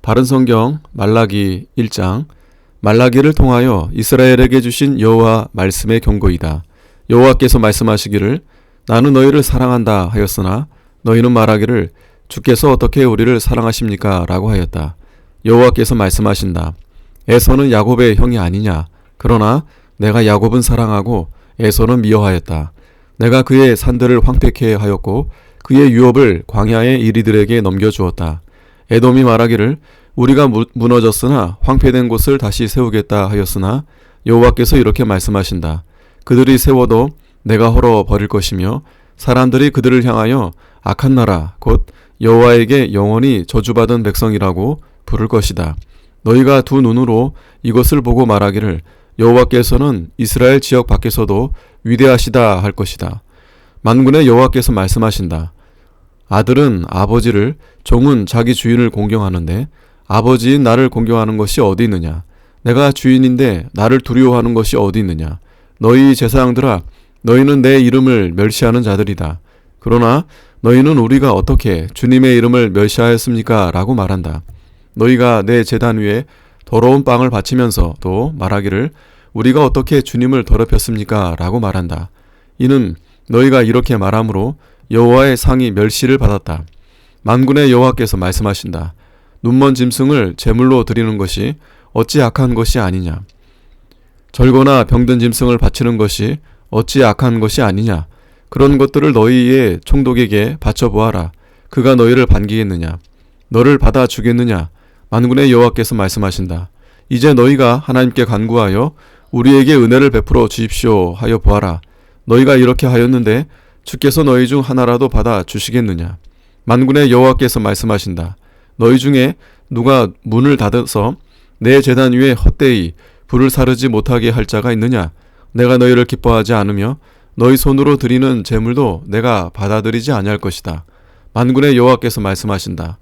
바른성경 말라기 1장. 말라기를 통하여 이스라엘에게 주신 여호와 말씀의 경고이다. 여호와께서 말씀하시기를 나는 너희를 사랑한다 하였으나 너희는 말하기를 주께서 어떻게 우리를 사랑하십니까? 라고 하였다. 여호와께서 말씀하신다. 에서는 야곱의 형이 아니냐? 그러나 내가 야곱은 사랑하고 에서는 미워하였다. 내가 그의 산들을 황폐케 하였고 그의 유업을 광야의 이리들에게 넘겨주었다. 에돔이 말하기를 우리가 무너졌으나 황폐된 곳을 다시 세우겠다 하였으나 여호와께서 이렇게 말씀하신다. 그들이 세워도 내가 헐어버릴 것이며 사람들이 그들을 향하여 악한 나라 곧 여호와에게 영원히 저주받은 백성이라고 부를 것이다. 너희가 두 눈으로 이것을 보고 말하기를 여호와께서는 이스라엘 지역 밖에서도 위대하시다 할 것이다. 만군의 여호와께서 말씀하신다. 아들은 아버지를, 종은 자기 주인을 공경하는데 아버지인 나를 공경하는 것이 어디 있느냐? 내가 주인인데 나를 두려워하는 것이 어디 있느냐? 너희 제사장들아, 너희는 내 이름을 멸시하는 자들이다. 그러나 너희는 우리가 어떻게 주님의 이름을 멸시하였습니까? 라고 말한다. 너희가 내 제단 위에 더러운 빵을 바치면서도 말하기를 우리가 어떻게 주님을 더럽혔습니까? 라고 말한다. 이는 너희가 이렇게 말함으로 여호와의 상이 멸시를 받았다. 만군의 여호와께서 말씀하신다. 눈먼 짐승을 제물로 드리는 것이 어찌 악한 것이 아니냐? 절거나 병든 짐승을 바치는 것이 어찌 악한 것이 아니냐? 그런 것들을 너희의 총독에게 바쳐보아라. 그가 너희를 반기겠느냐? 너를 받아 주겠느냐? 만군의 여호와께서 말씀하신다. 이제 너희가 하나님께 간구하여 우리에게 은혜를 베풀어 주십시오 하여 보아라. 너희가 이렇게 하였는데 주께서 너희 중 하나라도 받아 주시겠느냐? 만군의 여호와께서 말씀하신다. 너희 중에 누가 문을 닫아서 내 제단 위에 헛되이 불을 사르지 못하게 할 자가 있느냐? 내가 너희를 기뻐하지 않으며 너희 손으로 드리는 제물도 내가 받아들이지 아니할 것이다. 만군의 여호와께서 말씀하신다.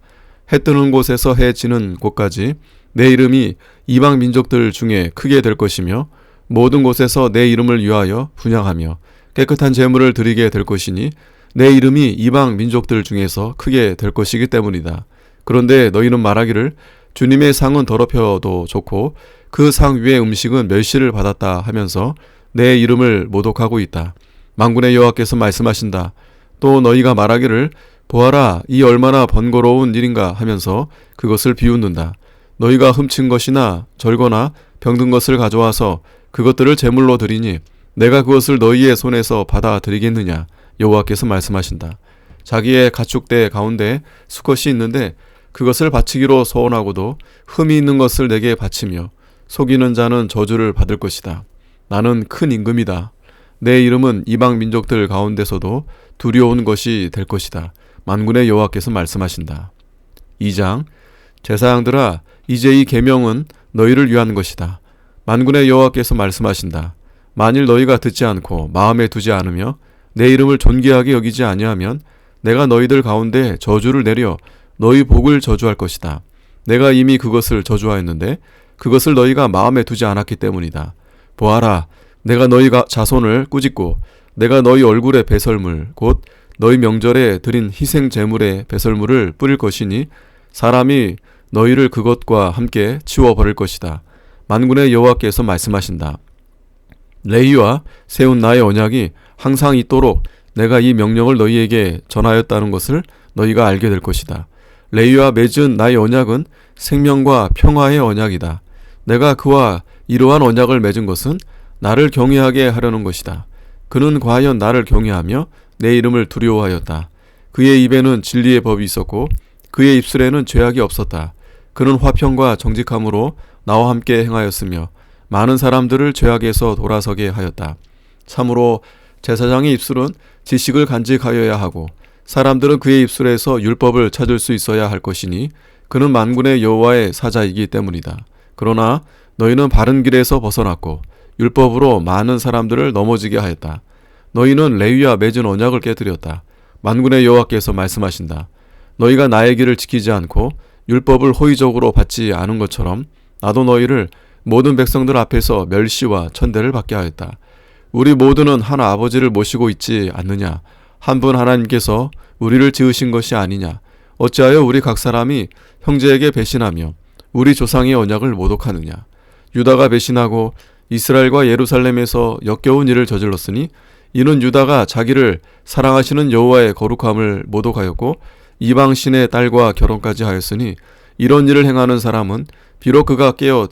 해 뜨는 곳에서 해 지는 곳까지 내 이름이 이방 민족들 중에 크게 될 것이며 모든 곳에서 내 이름을 위하여 분향하며 깨끗한 제물을 드리게 될 것이니 내 이름이 이방 민족들 중에서 크게 될 것이기 때문이다. 그런데 너희는 말하기를 주님의 상은 더럽혀도 좋고 그 상 위의 음식은 멸시를 받았다 하면서 내 이름을 모독하고 있다. 만군의 여호와께서 말씀하신다. 또 너희가 말하기를 보아라 이 얼마나 번거로운 일인가 하면서 그것을 비웃는다. 너희가 훔친 것이나 절거나 병든 것을 가져와서 그것들을 제물로 드리니 내가 그것을 너희의 손에서 받아들이겠느냐? 여호와께서 말씀하신다. 자기의 가축대 가운데 수컷이 있는데 그것을 바치기로 소원하고도 흠이 있는 것을 내게 바치며 속이는 자는 저주를 받을 것이다. 나는 큰 임금이다. 내 이름은 이방 민족들 가운데서도 두려운 것이 될 것이다. 만군의 여호와께서 말씀하신다. 2장. 제사장들아, 이제 이 계명은 너희를 위한 것이다. 만군의 여호와께서 말씀하신다. 만일 너희가 듣지 않고 마음에 두지 않으며 내 이름을 존귀하게 여기지 아니하면 내가 너희들 가운데 저주를 내려 너희 복을 저주할 것이다. 내가 이미 그것을 저주하였는데 그것을 너희가 마음에 두지 않았기 때문이다. 보아라, 내가 너희 자손을 꾸짖고 내가 너희 얼굴에 배설물 곧 너희 명절에 드린 희생 제물의 배설물을 뿌릴 것이니 사람이 너희를 그것과 함께 치워버릴 것이다. 만군의 여호와께서 말씀하신다. 레위와 세운 나의 언약이 항상 있도록 내가 이 명령을 너희에게 전하였다는 것을 너희가 알게 될 것이다. 레위와 맺은 나의 언약은 생명과 평화의 언약이다. 내가 그와 이러한 언약을 맺은 것은 나를 경외하게 하려는 것이다. 그는 과연 나를 경외하며 내 이름을 두려워하였다. 그의 입에는 진리의 법이 있었고 그의 입술에는 죄악이 없었다. 그는 화평과 정직함으로 나와 함께 행하였으며 많은 사람들을 죄악에서 돌아서게 하였다. 참으로 제사장의 입술은 지식을 간직하여야 하고 사람들은 그의 입술에서 율법을 찾을 수 있어야 할 것이니 그는 만군의 여호와의 사자이기 때문이다. 그러나 너희는 바른 길에서 벗어났고 율법으로 많은 사람들을 넘어지게 하였다. 너희는 레위와 맺은 언약을 깨뜨렸다. 만군의 여호와께서 말씀하신다. 너희가 나의 길을 지키지 않고 율법을 호의적으로 받지 않은 것처럼 나도 너희를 모든 백성들 앞에서 멸시와 천대를 받게 하였다. 우리 모두는 한 아버지를 모시고 있지 않느냐? 한 분 하나님께서 우리를 지으신 것이 아니냐? 어찌하여 우리 각 사람이 형제에게 배신하며 우리 조상의 언약을 모독하느냐? 유다가 배신하고 이스라엘과 예루살렘에서 역겨운 일을 저질렀으니 이는 유다가 자기를 사랑하시는 여호와의 거룩함을 모독하였고 이방신의 딸과 결혼까지 하였으니 이런 일을 행하는 사람은 비록 그가 깨어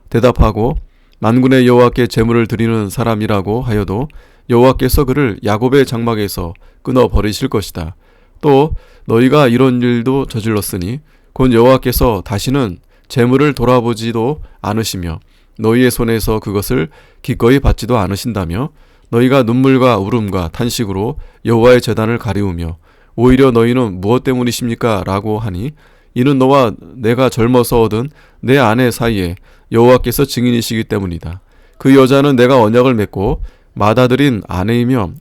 대답하고 만군의 여호와께 제물을 드리는 사람이라고 하여도 여호와께서 그를 야곱의 장막에서 끊어 버리실 것이다. 또 너희가 이런 일도 저질렀으니 곧 여호와께서 다시는 제물을 돌아보지도 않으시며 너희의 손에서 그것을 기꺼이 받지도 않으신다며 너희가 눈물과 울음과 탄식으로 여호와의 제단을 가리우며 오히려 너희는 무엇 때문이십니까? 라고 하니 이는 너와 내가 젊어서 얻은 내 아내 사이에 여호와께서 증인이시기 때문이다. 그 여자는 내가 언약을 맺고 맞아들인 아내이며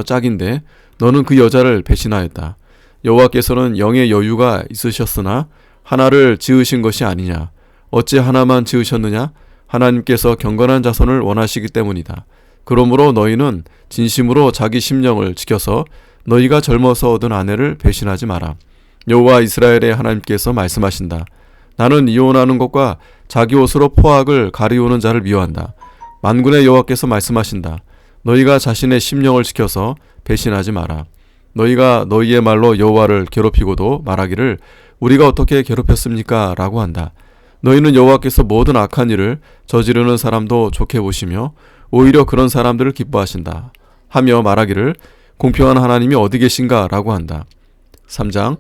짝인데 너는 그 여자를 배신하였다. 여호와께서는 영의 여유가 있으셨으나 하나를 지으신 것이 아니냐? 어찌 하나만 지으셨느냐? 하나님께서 경건한 자손을 원하시기 때문이다. 그러므로 너희는 진심으로 자기 심령을 지켜서 너희가 젊어서 얻은 아내를 배신하지 마라. 여호와 이스라엘의 하나님께서 말씀하신다. 나는 이혼하는 것과 자기 옷으로 포악을 가리우는 자를 미워한다. 만군의 여호와께서 말씀하신다. 너희가 자신의 심령을 지켜서 배신하지 마라. 너희가 너희의 말로 여호와를 괴롭히고도 말하기를 우리가 어떻게 괴롭혔습니까? 라고 한다. 너희는 여호와께서 모든 악한 일을 저지르는 사람도 좋게 보시며 오히려 그런 사람들을 기뻐하신다 하며 말하기를 공평한 하나님이 어디 계신가? 라고 한다. 3장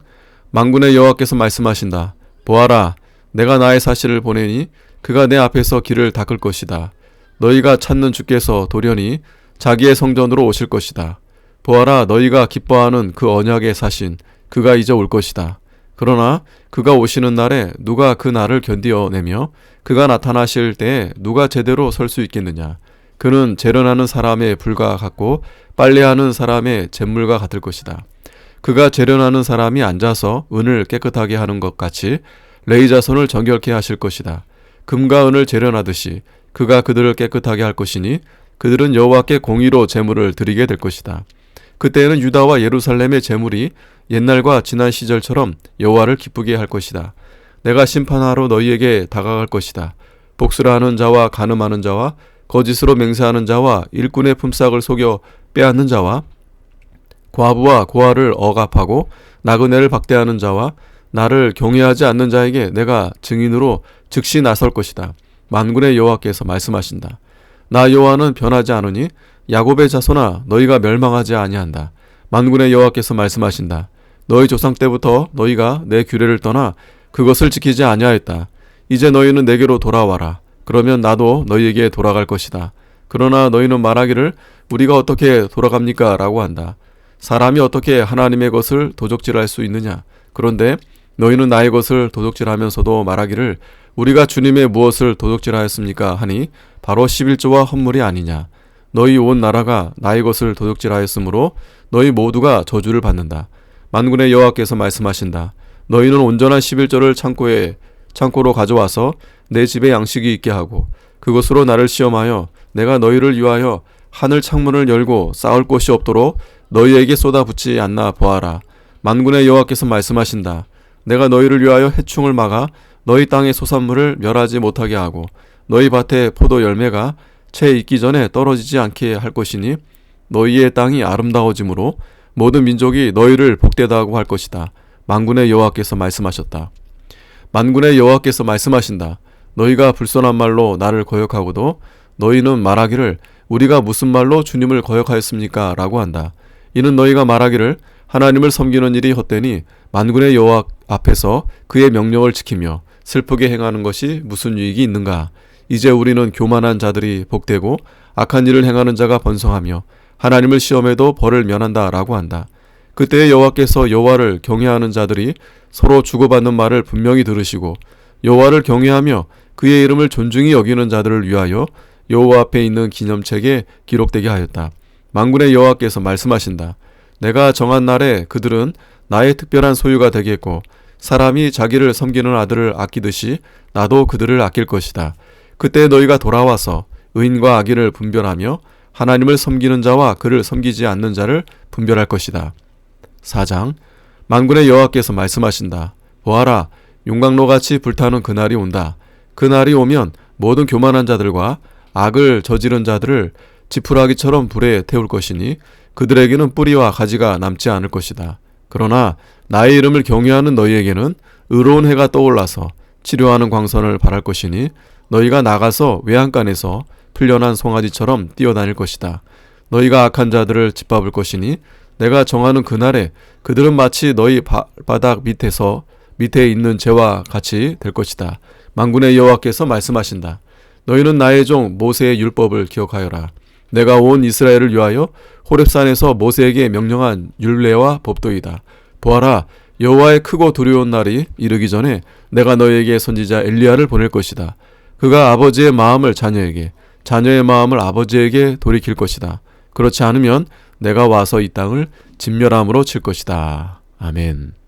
만군의 여호와께서 말씀하신다. 보아라, 내가 나의 사실을 보내니 그가 내 앞에서 길을 닦을 것이다. 너희가 찾는 주께서 도련히 자기의 성전으로 오실 것이다. 보아라, 너희가 기뻐하는 그 언약의 사신 그가 이제 올 것이다. 그러나 그가 오시는 날에 누가 그 날을 견디어내며 그가 나타나실 때에 누가 제대로 설 수 있겠느냐? 그는 재련하는 사람의 불과 같고 빨래하는 사람의 잿물과 같을 것이다. 그가 재련하는 사람이 앉아서 은을 깨끗하게 하는 것 같이 레위 자손을 정결케 하실 것이다. 금과 은을 재련하듯이 그가 그들을 깨끗하게 할 것이니 그들은 여호와께 공의로 제물을 드리게 될 것이다. 그때에는 유다와 예루살렘의 제물이 옛날과 지난 시절처럼 여호와를 기쁘게 할 것이다. 내가 심판하러 너희에게 다가갈 것이다. 복수를 하는 자와 간음하는 자와 거짓으로 맹세하는 자와 일꾼의 품삯을 속여 빼앗는 자와 과부와 고아를 억압하고 나그네를 박대하는 자와 나를 경외하지 않는 자에게 내가 증인으로 즉시 나설 것이다. 만군의 여호와께서 말씀하신다. 나 여호와는 변하지 않으니 야곱의 자손아 너희가 멸망하지 아니한다. 만군의 여호와께서 말씀하신다. 너희 조상 때부터 너희가 내 규례를 떠나 그것을 지키지 아니하였다. 이제 너희는 내게로 돌아와라. 그러면 나도 너희에게 돌아갈 것이다. 그러나 너희는 말하기를 우리가 어떻게 돌아갑니까? 라고 한다. 사람이 어떻게 하나님의 것을 도적질할 수 있느냐? 그런데 너희는 나의 것을 도적질하면서도 말하기를 우리가 주님의 무엇을 도적질하였습니까? 하니 바로 11조와 헌물이 아니냐. 너희 온 나라가 나의 것을 도적질하였으므로 너희 모두가 저주를 받는다. 만군의 여호와께서 말씀하신다. 너희는 온전한 11조를 창고로 가져와서 내 집에 양식이 있게 하고 그것으로 나를 시험하여 내가 너희를 위하여 하늘 창문을 열고 쌓을 곳이 없도록 너희에게 쏟아붓지 않나 보아라. 만군의 여호와께서 말씀하신다. 내가 너희를 위하여 해충을 막아 너희 땅의 소산물을 멸하지 못하게 하고 너희 밭의 포도 열매가 채 익기 전에 떨어지지 않게 할 것이니 너희의 땅이 아름다워지므로 모든 민족이 너희를 복되다 하고 할 것이다. 만군의 여호와께서 말씀하셨다. 만군의 여호와께서 말씀하신다. 너희가 불손한 말로 나를 거역하고도 너희는 말하기를 우리가 무슨 말로 주님을 거역하였습니까? 라고 한다. 이는 너희가 말하기를 하나님을 섬기는 일이 헛되니 만군의 여호와 앞에서 그의 명령을 지키며 슬프게 행하는 것이 무슨 유익이 있는가? 이제 우리는 교만한 자들이 복되고 악한 일을 행하는 자가 번성하며 하나님을 시험해도 벌을 면한다 라고 한다. 그때 여호와께서 여호와를 경외하는 자들이 서로 주고받는 말을 분명히 들으시고 여호와를 경외하며 그의 이름을 존중히 여기는 자들을 위하여 여호와 앞에 있는 기념책에 기록되게 하였다. 만군의 여호와께서 말씀하신다. 내가 정한 날에 그들은 나의 특별한 소유가 되겠고 사람이 자기를 섬기는 아들을 아끼듯이 나도 그들을 아낄 것이다. 그때 너희가 돌아와서 의인과 악인을 분별하며 하나님을 섬기는 자와 그를 섬기지 않는 자를 분별할 것이다. 4장 만군의 여호와께서 말씀하신다. 보아라, 용광로같이 불타는 그날이 온다. 그날이 오면 모든 교만한 자들과 악을 저지른 자들을 지푸라기처럼 불에 태울 것이니 그들에게는 뿌리와 가지가 남지 않을 것이다. 그러나 나의 이름을 경외하는 너희에게는 의로운 해가 떠올라서 치료하는 광선을 발할 것이니 너희가 나가서 외양간에서 풀려난 송아지처럼 뛰어다닐 것이다. 너희가 악한 자들을 짓밟을 것이니 내가 정하는 그날에 그들은 마치 너희 발바닥 밑에 있는 재와 같이 될 것이다. 만군의 여호와께서 말씀하신다. 너희는 나의 종 모세의 율법을 기억하여라. 내가 온 이스라엘을 위하여 호렙산에서 모세에게 명령한 율례와 법도이다. 보아라, 여호와의 크고 두려운 날이 이르기 전에 내가 너희에게 선지자 엘리야를 보낼 것이다. 그가 아버지의 마음을 자녀에게, 자녀의 마음을 아버지에게 돌이킬 것이다. 그렇지 않으면 내가 와서 이 땅을 진멸함으로 칠 것이다. 아멘.